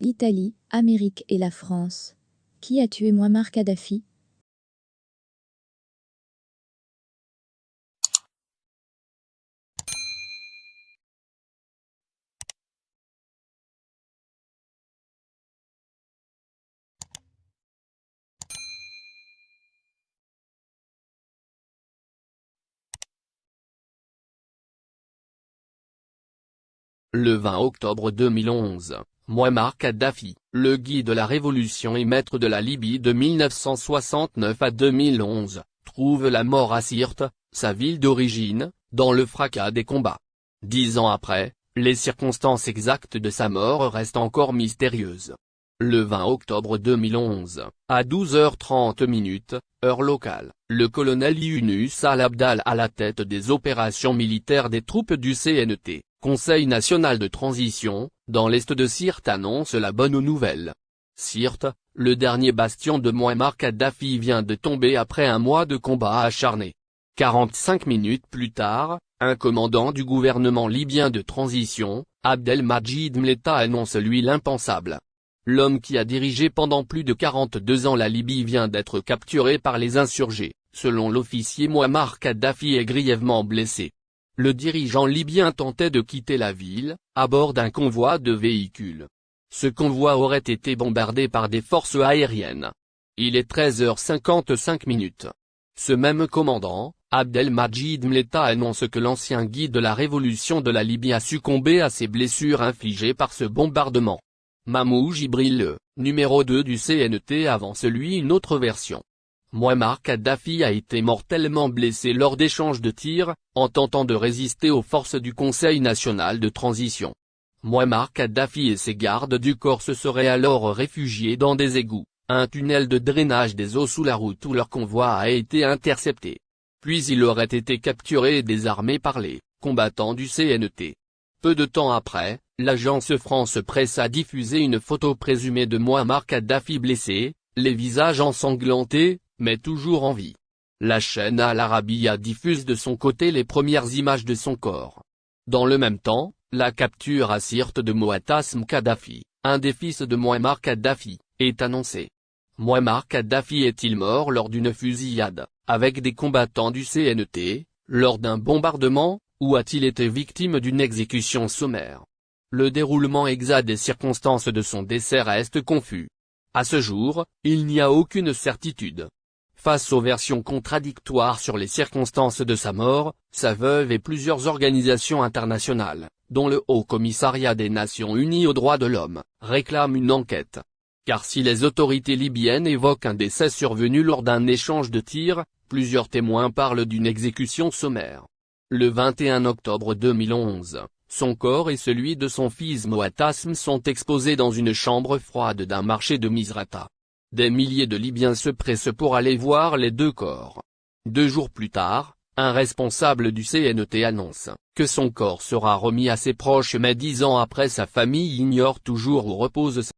L'Italie, Amérique et la France. Qui a tué Mouammar Kadhafi? Le 20 octobre 2011, Mouammar Kadhafi, le guide de la révolution et maître de la Libye de 1969 à 2011, trouve la mort à Sirte, sa ville d'origine, dans le fracas des combats. 10 ans après, les circonstances exactes de sa mort restent encore mystérieuses. Le 20 octobre 2011, à 12h30, heure locale, le colonel Younous Al-Abdal à la tête des opérations militaires des troupes du CNT, Conseil national de transition, dans l'est de Sirte annonce la bonne nouvelle. Sirte, le dernier bastion de Mouammar Kadhafi vient de tomber après un mois de combats acharnés. 45 minutes plus tard, un commandant du gouvernement libyen de transition, Abdelmadjid Mletta annonce lui l'impensable. L'homme qui a dirigé pendant plus de 42 ans la Libye vient d'être capturé par les insurgés. Selon l'officier, Mouammar Kadhafi est grièvement blessé. Le dirigeant libyen tentait de quitter la ville, à bord d'un convoi de véhicules. Ce convoi aurait été bombardé par des forces aériennes. Il est 13h55. Ce même commandant, Abdelmadjid Mletta annonce que l'ancien guide de la révolution de la Libye a succombé à ses blessures infligées par ce bombardement. Mamou Jibril, numéro 2 du CNT avance lui une autre version. Mouammar Kadhafi a été mortellement blessé lors d'échanges de tirs, en tentant de résister aux forces du Conseil national de transition. Mouammar Kadhafi et ses gardes du corps se seraient alors réfugiés dans des égouts, un tunnel de drainage des eaux sous la route où leur convoi a été intercepté. Puis il aurait été capturé et désarmé par les combattants du CNT. Peu de temps après, l'agence France Presse a diffusé une photo présumée de Mouammar Kadhafi blessé, les visages ensanglantés, mais toujours en vie. La chaîne Al Arabiya diffuse de son côté les premières images de son corps. Dans le même temps, la capture à Sirte de Moattasm Kadhafi, un des fils de Mouammar Kadhafi, est annoncée. Mouammar Kadhafi est-il mort lors d'une fusillade, avec des combattants du CNT, lors d'un bombardement, ou a-t-il été victime d'une exécution sommaire? Le déroulement exact des circonstances de son décès reste confus. À ce jour, il n'y a aucune certitude. Face aux versions contradictoires sur les circonstances de sa mort, sa veuve et plusieurs organisations internationales, dont le Haut Commissariat des Nations Unies aux droits de l'homme, réclament une enquête. Car si les autorités libyennes évoquent un décès survenu lors d'un échange de tirs, plusieurs témoins parlent d'une exécution sommaire. Le 21 octobre 2011, son corps et celui de son fils Moattasm sont exposés dans une chambre froide d'un marché de Misrata. Des milliers de Libyens se pressent pour aller voir les deux corps. 2 jours plus tard, un responsable du CNT annonce que son corps sera remis à ses proches, mais 10 ans après sa famille ignore toujours où repose